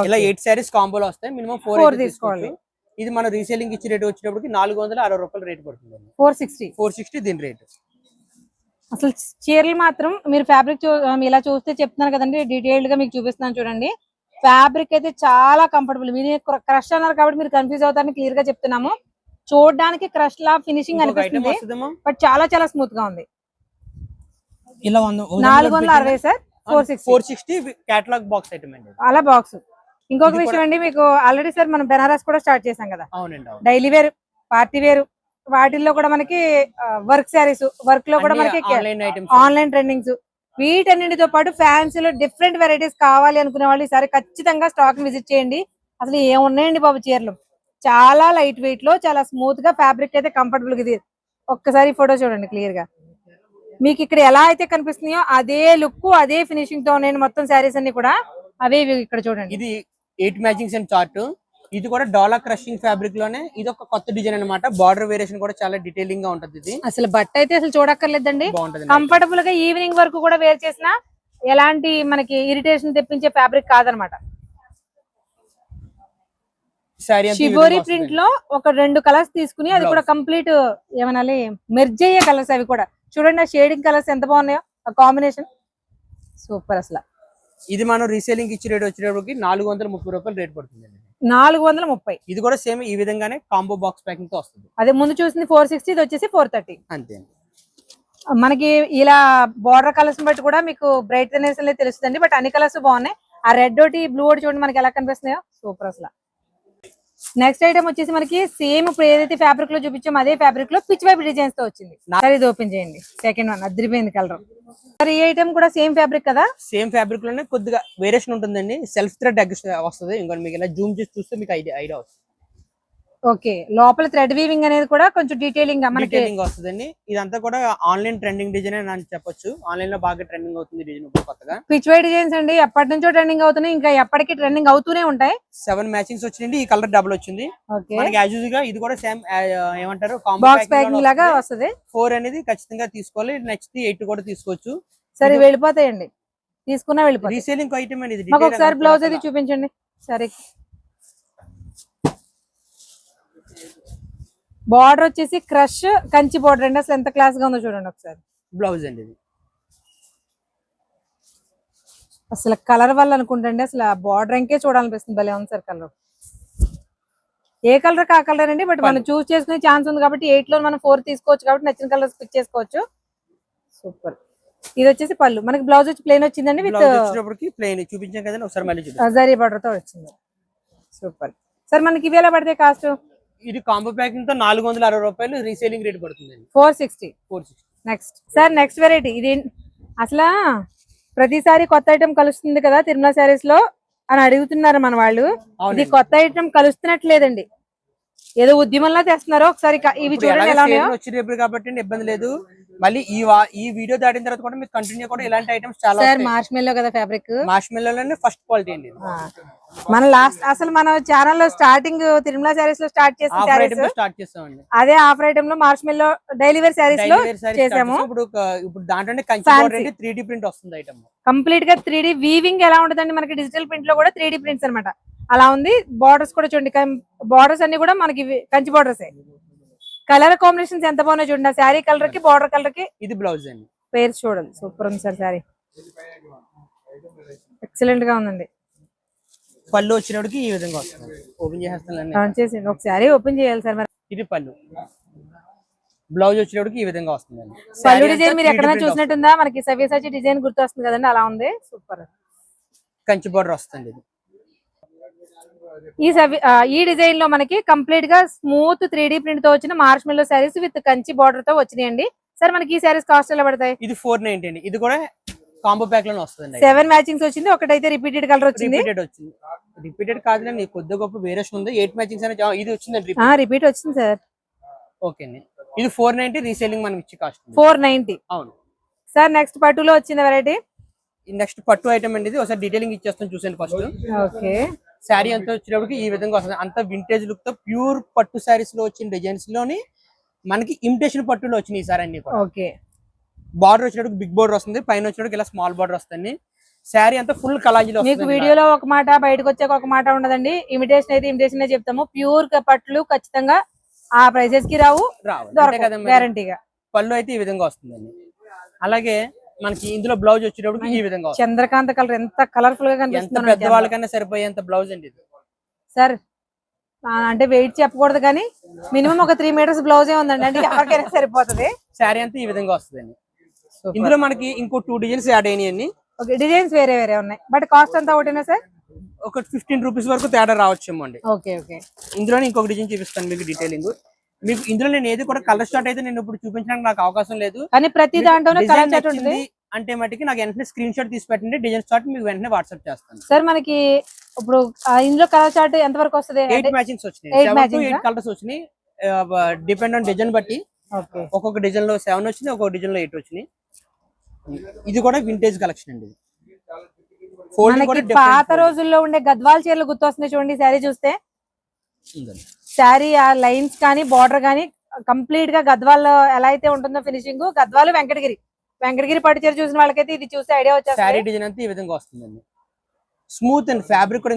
Speaker 1: ఇలా 8 శారీస్ కాంబోలో వస్తాయి. మినిమం 4 తీసుకోవాలి. ఇది మన రీసేలింగ్ ఇచ్చే రేట్ వచ్చేటప్పటికి 460 రూపాయలు రేట్ పడుతుంది. 460 దీని రేట్.
Speaker 2: అసలు చీరలు మాత్రం మీరు ఫ్యాబ్రిక్ ఇలా చూస్తే చెప్తున్నాను కదండి, డీటెయిల్డ్ గా మీకు చూపిస్తున్నాను చూడండి. ఫ్యాబ్రిక్ అయితే చాలా కంఫర్టబుల్. మీరు క్రష్ అన్నారు కాబట్టి మీరు కన్ఫ్యూజ్ అవుతారని క్లియర్ గా చెప్తున్నాము. చూడడానికి క్రష్ లా ఫినిషింగ్ అనిపిస్తుంది, బట్ చాలా చాలా స్మూత్ గా ఉంది.
Speaker 1: ఇలా
Speaker 2: 460 సార్.
Speaker 1: 460 కేటలాగ్ బాక్స్ ఐటమ్ అండి.
Speaker 2: అలా బాక్స్. ఇంకొక విషయం అండి, మీకు ఆల్రెడీ సార్ మనం బెనారస్ కూడా స్టార్ట్ చేసాం కదా. డైలీ వేర్, పార్టీ వేర్, వాటిల్లో కూడా మనకి వర్క్ శారీస్, వర్క్ లో కూడా మనకి ఆన్లైన్ ట్రెండింగ్స్, వీటన్నిటితో పాటు ఫ్యాన్సీలో డిఫరెంట్ వెరైటీస్ కావాలి అనుకునే వాళ్ళు ఈసారి ఖచ్చితంగా స్టాక్ విజిట్ చేయండి. అసలు ఏమున్నాయండి బాబు చీరలు, చాలా లైట్ వెయిట్ లో చాలా స్మూత్ గా, ఫ్యాబ్రిక్ అయితే కంఫర్టబుల్. ఇది ఒక్కసారి ఫోటో చూడండి క్లియర్ గా. మీకు ఇక్కడ ఎలా అయితే కనిపిస్తున్నాయో అదే లుక్, అదే ఫినిషింగ్ తో ఉన్నాయి మొత్తం శారీస్ అన్ని కూడా. అవే ఇక్కడ చూడండి.
Speaker 1: ఇది 8 మ్యాచింగ్స్ అండ్ చార్ట్. ఇది కూడా డాలర్ క్రషింగ్ ఫ్యాబ్రిక్ లోనే ఇది ఒక కొత్త డిజైన్ అన్నమాట. బార్డర్ వేరియేషన్ కూడా చాలా డీటెయిలింగ్ గా ఉంటది. ఇది
Speaker 2: అసలు బట్ట అయితే అసలు చూడక్కర్లేదండి, కంఫర్టబుల్ గా ఈవినింగ్ వరకు కూడా వేర్ చేసినా ఎలాంటి మనకి ఇరిటేషన్ తెప్పించే ఫ్యాబ్రిక్ కాదనమాట. షిబోరి ప్రింట్ లో ఒక 2 కలర్స్ తీసుకుని అది కూడా కంప్లీట్ ఏమనాలి మెర్జ్ అయ్యే కలర్స్. అవి కూడా చూడండి ఆ షేడింగ్ కలర్స్ ఎంత బాగున్నాయో, ఆ కాంబినేషన్ సూపర్. అసలు
Speaker 1: ఇది మనం రీసేలింగ్ ఇచ్చే రేట్ వచ్చేటప్పటికి 430 రూపాయలు రేట్ పడుతుంది.
Speaker 2: 430.
Speaker 1: ఇది కూడా సేమ్ ఈ విధంగానే కాంబో బాక్స్ ప్యాకింగ్ తో వస్తుంది.
Speaker 2: అదే ముందు చూసింది 460, ఇది వచ్చేసి 430
Speaker 1: అంతే.
Speaker 2: మనకి ఇలా బార్డర్ కలర్స్ బట్టి కూడా మీకు బ్రైట్నెస్ అనేది తెలుస్తుంది. బట్ అన్ని కలర్స్ బాగున్నాయి. ఆ రెడ్ ఒకటి, బ్లూ ఒకటి చూడండి మనకి ఎలా కనిపిస్తున్నాయో, సూపర్ అసలు. నెక్స్ట్ ఐటమ్ వచ్చేసి మనకి సేమ్ ఇప్పుడు ఏదైతే ఫ్యాబ్రిక్ లో చూపించామో అదే ఫ్యాబ్రిక్ లో పిచ్ వైప్ డిజైన్స్ తో వచ్చింది. ఇది ఓపెన్ చేయండి. సెకండ్ వన్ అదిరిపోయింది కలర్. మరి ఈ ఐటమ్ కూడా సేమ్ ఫ్యాబ్రిక్ కదా? సేమ్ ఫ్యాబ్రిక్ లోనే కొద్దిగా వేరియేషన్ ఉంటుందండి. సెల్ఫ్ థ్రెడ్ వస్తుంది. ఇంకా మీకు ఇలా జూమ్ చేసి చూస్తే మీకు ఐడియా వస్తుంది. ఓకే, లోపల థ్రెడ్ వీవింగ్ అనేది కూడా కొంచెం డీటెయిలింగ్ గా మనకి వస్తుందండి. ఇదంతా కూడా ఆన్లైన్ ట్రెండింగ్ డిజైన్ అని చెప్పొచ్చు. ఆన్లైన్ లో బాగా ట్రెండింగ్ అవుతుంది డిజైన్ కొత్తగా. పిచ్ వై డిజైన్స్ అండి ఎప్పటి నుంచో ట్రెండింగ్ అవుతున్నాయి, ఇంకా ఎప్పటికీ ట్రెండింగ్ అవుతూనే ఉంటాయి. 7 మ్యాచింగ్స్ వచ్చింది. ఈ కలర్ డబుల్ వచ్చింది. మనకి యాజ్ యూజువల్ గా ఇది కూడా సేమ్ ఏమంటారు బాక్స్ ప్యాకింగ్ లాగా వస్తుంది. 4 అనేది ఖచ్చితంగా తీసుకోవాలి. నెక్స్ట్ 8 కూడా తీసుకోవచ్చు. సరే వెళ్ళిపోతాయండి. తీసుకున్నా వెళ్ళిపోతుంది.
Speaker 1: రీసేలింగ్ ఐటమ్ అండి ఇది.
Speaker 2: మాకు ఒకసారి బ్లౌజ్ అది చూపించండి. సరే, బార్డర్ వచ్చేసి క్రష్ కంచి బార్డర్ అండి. అసలు ఎంత క్లాస్ గా ఉందో చూడండి ఒకసారి.
Speaker 1: బ్లౌజ్ అండి ఇది.
Speaker 2: అసలు కలర్ వల్ల అనుకుంటండి, అసలు ఆ బార్డర్ ఇంకే చూడాలనిపిస్తుంది. భలే ఉంది సార్ కలర్. ఏ కలర్ ఆ కలర్ అండి, బట్ మనం చూస్ చేసుకునే ఛాన్స్ ఉంది కాబట్టి 8 లో మనం 4 తీసుకోవచ్చు కాబట్టి నచ్చిన కలర్స్ పిక్ చేసుకోవచ్చు. సూపర్. ఇది వచ్చేసి పళ్ళు. మనకి బ్లౌజ్ వచ్చి ప్లెయిన్ వచ్చిందండి విత్
Speaker 1: ప్లెయిన్ చూపించాం కదండి, ఒకసారి మళ్ళీ చూపించాం.
Speaker 2: జరీ బార్డర్ తో వచ్చింది. Super sir. మనకి ఇవి ఎలా పడతాయి కాస్ట్?
Speaker 1: ఇది కాంబో ప్యాకింగ్ తో 460 రూపాయలు రీసేలింగ్ రేట్ పడుతుందండి.
Speaker 2: 460. నెక్స్ట్ సార్, నెక్స్ట్ వెరైటీ ఇది. అసలు ప్రతిసారి కొత్త ఐటమ్ కలుస్తుంది కదా తిరుమల శారీస్ లో అని అడుగుతున్నారు మన వాళ్ళు. ఇది కొత్త ఐటమ్ కలుస్తున్నట్లేదండి, ఏదో ఉద్యమంలా తెస్తున్నారు. ఒకసారి ఇవి చూడండి ఎలా ఉన్నాయో.
Speaker 1: వచ్చేటప్పుడు కాబట్టి ఇబ్బంది లేదు. మళ్ళీ ఈ వీడియో దాటిన తర్వాత కూడా మీకు కంటిన్యూ కూడా ఇలాంటి ఐటమ్స్ చాలా
Speaker 2: సార్. మార్ష్మెల్లో కదా ఫ్యాబ్రిక్,
Speaker 1: మార్ష్మెల్లోనే ఫస్ట్ క్వాలిటీ అండి.
Speaker 2: మన లాస్ట్ అసలు మన ఛానల్ లో స్టార్టింగ్ తిరుమల శారీస్ లో స్టార్ట్ చేసిన శారీస్
Speaker 1: స్టార్ట్ చేసామండి.
Speaker 2: అదే ఆఫర్ ఐటమ్ లో మార్ష్మెల్లో డైలీ వేర్ శారీస్ లో చేసాము.
Speaker 1: ఇప్పుడు దాంట్లోనే కంచి బార్డర్ 3D ప్రింట్ వస్తుంది ఐటమ్.
Speaker 2: కంప్లీట్ గా 3D వీవింగ్ ఎలా ఉంటుందండి మనకి డిజిటల్ ప్రింట్ లో కూడా 3D ప్రింట్స్ అన్నమాట. అలా ఉంది. బార్డర్స్ కూడా చూడండి, బార్డర్స్ అన్ని కూడా మనకి కంచి బార్డర్స్. కలర్ కాంబినేషన్స్ ఎంత బాగున్నాయి చూడండి. శారీ కలర్ కి బార్డర్ కలర్ కి
Speaker 1: ఇది బ్లౌజ్ అండి.
Speaker 2: పేరు చూడండి, సూపర్ ఉంది సార్. శారీ ఎక్సలెంట్ గా ఉందండి.
Speaker 1: పళ్ళు వచ్చినప్పటికి ఈ విధంగా వస్తుంది. ఓపెన్ చేసేస్తాను.
Speaker 2: ఒకసారి ఓపెన్ చేయాలి సార్. మరి
Speaker 1: ఇది పళ్ళు. బ్లౌజ్ వచ్చేటప్పటికి ఈ విధంగా వస్తుందండి.
Speaker 2: పళ్ళు డిజైన్ మీరు ఎక్కడైనా చూసినట్టుందా? మనకి సవ్యసాచి డిజైన్ గుర్తు వస్తుంది కదండి, అలా ఉంది. సూపర్.
Speaker 1: కంచి బార్డర్ వస్తుంది.
Speaker 2: ఈ డిజైన్ లో మనకి కంప్లీట్ గా స్మూత్ 3D ప్రింట్ తో వచ్చిన మార్ష్మెల్లో శారీస్ విత్ కంచి బార్డర్ తో వచ్చినాయండి. సార్ మనకి ఈ శారీస్ కాస్ట్ ఎలా పడతాయి?
Speaker 1: ఇది 490 అండి. ఇది కూడా కాంబో ప్యాక్ లోనే వస్తుంది.
Speaker 2: 7 మ్యాచింగ్స్ వచ్చింది. ఒకటైతే రిపీటెడ్ కలర్ వచ్చింది.
Speaker 1: రిపీటెడ్ కాదులేండి, కొద్ది గొప్ప వేరియేషన్ ఉంది. 8 మ్యాచింగ్స్ అనేది ఇది వచ్చిందండి.
Speaker 2: రిపీట్ వచ్చింది సార్.
Speaker 1: ఓకే అండి. ఇది 490 రీసేలింగ్ మనకి ఇచ్చే కాస్ట్
Speaker 2: 490.
Speaker 1: అవును
Speaker 2: సార్. నెక్స్ట్ పట్టులో వచ్చింది వెరైటీ.
Speaker 1: నెక్స్ట్ పట్టు ఐటమ్ అండి. ఇది ఒకసారి డీటెయిలింగ్ ఇచ్చేస్తాను చూసండి ఫస్ట్.
Speaker 2: ఓకే.
Speaker 1: శారీ అంతా వచ్చేటప్పటికి ఈ విధంగా వస్తుంది. అంత వింటేజ్ లుక్ తో ప్యూర్ పట్టు శారీస్ లో వచ్చిన డిజైన్స్ లోని మనకి ఇమిటేషన్ పట్టులో వచ్చినాయి ఈ సారీ అన్ని కూడా.
Speaker 2: ఓకే.
Speaker 1: బార్డర్ వచ్చేటప్పుడు బిగ్ బార్డర్ వస్తుంది, పైన వచ్చేటప్పుడు ఇలా స్మాల్ బార్డర్ వస్తుంది. శారీ అంతా ఫుల్ కలాజీలో వస్తుంది.
Speaker 2: మీకు వీడియోలో ఒక మాట, బయటకు వచ్చాక ఒక మాట ఉండదండి. ఇమిటేషన్ అయితే ఇమిటేషన్ చెప్తాము. ప్యూర్ పట్లు ఖచ్చితంగా ఆ ప్రైసెస్ కి రావు, గ్యారంటీగా.
Speaker 1: పళ్ళు అయితే ఈ విధంగా వస్తుందండి. అలాగే మనకి ఇందులో బ్లౌజ్ వచ్చేటప్పుడు ఈ విధంగా
Speaker 2: చంద్రకాంత కలర్ ఎంత కలర్ఫుల్ గా కనిపిస్తుంది.
Speaker 1: పెద్ద వాళ్ళకన్నా సరిపోయేంత బ్లౌజ్ అండి ఇది.
Speaker 2: సార్ అంటే వెయిట్ చెప్పకూడదు కానీ మినిమం ఒక 3 మీటర్స్ బ్లౌజ్ ఏ ఉందండి, అంటే ఎవరికైనా సరిపోతుంది.
Speaker 1: శారీ అంతా ఈ విధంగా వస్తుందండి. ఇందులో మనకి ఇంకో 2 డిజైన్స్ యాడ్ అయినాయండి.
Speaker 2: ఓకే. డిజైన్స్ వేరే వేరే ఉన్నాయి, బట్ కాస్ట్ అంతా ఒకటేనా సార్?
Speaker 1: ఒక 15 రూపీస్ వరకు తేడా రావచ్చేమో అండి.
Speaker 2: ఓకే. ఓకే.
Speaker 1: ఇందులోనే ఇంకొక డిజైన్ చూపిస్తాను మీకు డీటెయిలింగ్. మీకు ఇందులో నేను ఏది కూడా కలర్ షార్ట్ అయితే నేను ఇప్పుడు చూపించడానికి నాకు అవకాశం లేదు,
Speaker 2: కానీ ప్రతి దాంట్లోనే కలర్ షార్ట్ ఉంటుంది.
Speaker 1: అంటే మటుకి నాకు వెంటనే స్క్రీన్ షాట్ తీసి పెట్టండి, డిజైన్ షాట్ మీకు వెంటనే వాట్సాప్ చేస్తాను.
Speaker 2: సార్ మనకి ఇప్పుడు ఇందులో కలర్ చార్ట్ ఎంత వరకు వస్తుంది?
Speaker 1: 8 మ్యాచింగ్స్ వచ్చినాయి. 7 to 8 కలర్స్ వచ్చినాయి. డిపెండ్ ఆన్ డిజైన్ బట్టి. ఒక్కొక్క డిజైన్ లో 7 వచ్చినాయి, ఒక్కొక్క డిజైన్ లో 8 వచ్చినాయి. ఇది కూడా వింటేజ్ కలెక్షన్ అండి.
Speaker 2: పాత రోజుల్లో ఉండే గద్వాల్ చీరలు గుర్తొస్తున్నాయి చూడండి శారీ చూస్తే. శారీ ఆ లైన్స్ కానీ బార్డర్ కానీ కంప్లీట్ గా గద్వాల్ ఎలా అయితే ఉంటుందో ఫినిషింగ్, గద్వాల్ వెంకటగిరి పట్టు చీర చూసిన వాళ్ళకైతే ఇది చూస్తే ఐడియా వచ్చేస్తుంది.
Speaker 1: శారీ డిజైన్ అంతా ఈ విధంగా వస్తుందండి. స్మూత్ అండ్ ఫ్యాబ్రిక్ కూడా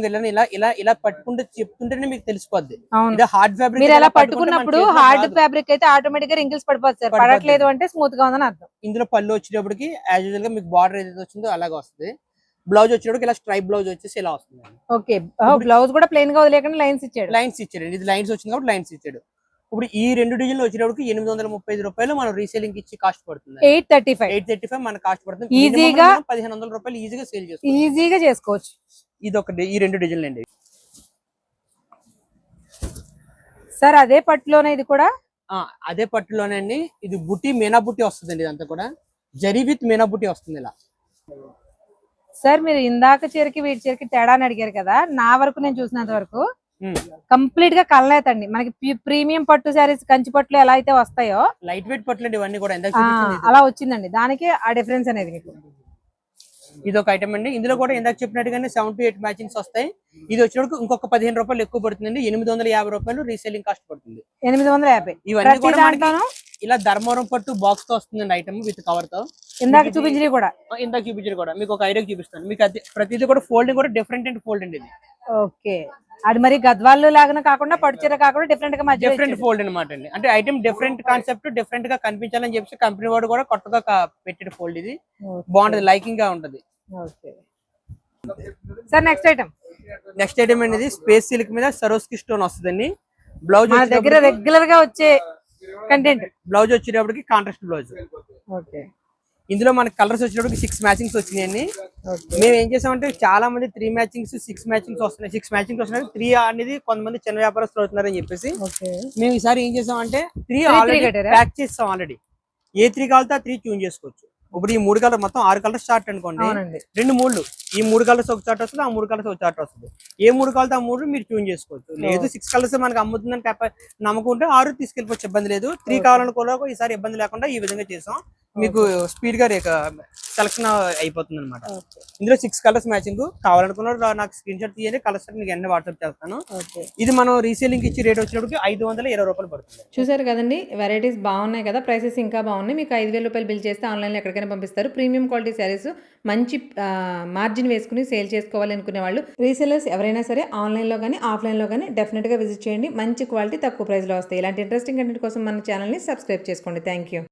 Speaker 1: ఇలా పట్టుకుంటే చెప్తుంటేనే మీకు తెలిసిపోద్ది. ఇది హార్డ్ ఫ్యాబ్రిక్.
Speaker 2: మీరు ఎలా పట్టుకున్నప్పుడు హార్డ్ ఫ్యాబ్రిక్ అయితే ఆటోమేటిక్ గా రింకిల్స్ పడిపోతుంది సార్. పడట్లేదు అంటే స్మూత్ గా ఉందని అర్థం.
Speaker 1: ఇందులో పళ్ళు వచ్చేటప్పటికి యాజ్ యూజువల్ గా మీకు బార్డర్ ఏదైతే వచ్చిందో అలాగే వస్తుంది. బ్లౌజ్ వచ్చేటప్పుడు ఇలా స్ట్రైప్ బ్లౌజ్ వచ్చేసి ఇలా వస్తుంది.
Speaker 2: ఓకే. బ్లౌజ్ కూడా ప్లెయిన్ గా వదిలేకుండా లైన్స్ ఇచ్చాడు.
Speaker 1: ఇది లైన్స్ వచ్చింది కాబట్టి లైన్స్ ఇచ్చాడు. ఇప్పుడు ఈ 2 డిజైన్లు వచ్చేటప్పుడు 835 రూపాయలు మనం రీసేలింగ్ ఇచ్చి కాస్ట్ పడుతుంది. 835 మన కాస్ట్ పడుతుంది.
Speaker 2: ఈజీగా
Speaker 1: 1500 రూపాయలు ఈజీగా సేల్
Speaker 2: చేసుకోవచ్చు.
Speaker 1: ఇది ఒకటి, ఈ 2 డిజైన్లు అండి.
Speaker 2: సార్ అదే పట్టులోనే ఇది కూడా
Speaker 1: అదే పట్టులోనే అండి. ఇది బుట్టి మీనా బుట్టి వస్తుందండి. ఇదంతా కూడా జరీ విత్ మీనా బుట్టి వస్తుంది ఇలా.
Speaker 2: సార్ మీరు ఇందాక చీరకి వీటి చీరకి తేడా అని అడిగారు కదా, నా వరకు నేను చూసినంత వరకు కంప్లీట్ గా కలనేతండి. మనకి ప్రీమియం పట్టు శారీస్ కంచి పట్టులు ఎలా అయితే వస్తాయో
Speaker 1: లైట్ వెయిట్ పట్లు అండి ఇవన్నీ కూడా
Speaker 2: అలా వచ్చిందండి. దానికి ఆ డిఫరెన్స్ అనేది మీకు.
Speaker 1: ఇది ఒక ఐటమ్ అండి. ఇందులో కూడా ఇందాక చెప్పినట్టుగానే 7 to 8 మ్యాచింగ్స్ వస్తాయి. ఇది వచ్చినప్పుడు ఇంకొక 15 రూపాయలు ఎక్కువ పడుతుందండి. 850 రూపాయలు రీసేలింగ్ కాస్ట్ పడుతుంది.
Speaker 2: 850.
Speaker 1: ఇవన్నీ
Speaker 2: ప్రతి
Speaker 1: కూడా మనకి
Speaker 2: దాంట్లోనూ
Speaker 1: ఇలా ధర్మవరం పట్టు బాక్స్ తో వస్తుందండి ఐటమ్ విత్ కవర్ తో.
Speaker 2: ఇందాక చూపించినవి కూడా.
Speaker 1: ఇందాక చూపించారు కూడా మీకు ఒక ఐడియా చూపిస్తాను. మీకు అది ప్రతిదీ కూడా ఫోల్డింగ్ కూడా డిఫరెంట్ అండ్ ఫోల్డ్ అండి. ఇది
Speaker 2: ఓకే, అది మరి గద్వాళ్ళు లాగా కాకుండా పట్టు చీర కాకుండా డిఫరెంట్ గా మధ్య
Speaker 1: డిఫరెంట్ ఫోల్డ్ అనమాట అండి. అంటే ఐటమ్ డిఫరెంట్ కాన్సెప్ట్ డిఫరెంట్ గా కనిపించాలని చెప్పి కంపెనీ వాడు కూడా కొత్తగా పెట్టిన ఫోల్డ్. ఇది బాగుంటది, లైకింగ్ గా ఉంటది.
Speaker 2: సార్ నెక్స్ట్
Speaker 1: ఐటమ్ అనేది స్పేస్ సిల్క్ మీద సరోస్కి స్టోన్ వస్తుందండి. బ్లౌజ్
Speaker 2: మన దగ్గర రెగ్యులర్ గా వచ్చే కంటెంట్.
Speaker 1: బ్లౌజ్ వచ్చేటప్పటికి కాంట్రాస్ట్ బ్లౌజ్.
Speaker 2: ఓకే,
Speaker 1: ఇందులో మనకి కలర్స్ వచ్చేటప్పటికి 6 మ్యాచింగ్స్ వచ్చినాయండి. మేము ఏం చేసామంటే చాలా మంది 3 మ్యాచింగ్స్ 6 మ్యాచింగ్స్ వస్తున్నాయి. 6 మ్యాచింగ్స్ వస్తున్నాయి. 3 అనేది కొంతమంది చిన్న వ్యాపారస్తులు అవుతున్నారని చెప్పేసి మేము ఈసారి ఏం చేసామంటే 3 ఆల్రెడీ ప్యాక్ చేస్తాం. ఆల్రెడీ ఏ 3 కావాలితే ఆ 3 ట్యూన్ చేసుకోవచ్చు. ఇప్పుడు ఈ 3 కలర్ మొత్తం 6 కలర్స్ స్టార్ట్ అనుకోండి. 2 3 ఈ 3 కలర్స్ ఒక చార్ట్ వస్తుంది, ఆ 3 కలర్స్ ఒక చార్ట్ వస్తుంది. ఏ 3 కావాలితే ఆ 3 మీరు ట్యూన్ చేసుకోవచ్చు. లేదు 6 కలర్స్ మనకి అమ్ముతుందని నమ్మకం ఉంటే 6 తీసుకెళ్ళిపోవచ్చు, ఇబ్బంది లేదు. 3 కావాలనుకో ఈసారి ఇబ్బంది లేకుండా ఈ విధంగా చేసాం. మీకు స్పీడ్ గా సెలక్షన్ అయిపోతుంది అనమాట. ఇందులో 6 కలర్స్ మ్యాచింగ్. కావాలనుకున్నారు నాకు స్క్రీన్ షాట్ తీయండి, కలర్స్ మీకు అన్ని వాట్సాప్ చేస్తాను. ఇది మనం రీసేలింగ్ ఇచ్చి రేట్ వచ్చినప్పటికి 520 రూపాయలు పడుతుంది.
Speaker 3: చూసారు కదండి, వెరైటీస్ బాగున్నాయి కదా, ప్రైసెస్ ఇంకా బాగున్నాయి. మీకు 5000 రూపాయలు బిల్ చేస్తే ఆన్లైన్లో ఎక్కడికైనా పంపిస్తారు. ప్రీమియం క్వాలిటీ శారీస్ మంచి మార్జిన్ వేసుకుని సేల్ చేసుకోవాలి అనుకునే వాళ్ళు, రీసేలర్స్ ఎవరైనా సరే ఆన్లైన్లో కానీ ఆఫ్లైన్లో కానీ డెఫినెట్గా విజిట్ చేయండి. మంచి క్వాలిటీ తక్కువ ప్రైస్లో వస్తాయి. ఇలాంటి ఇంట్రెస్టింగ్ కంటెంట్ కోసం మన ఛానల్ని సబ్స్క్రైబ్ చేసుకోండి. Thank you.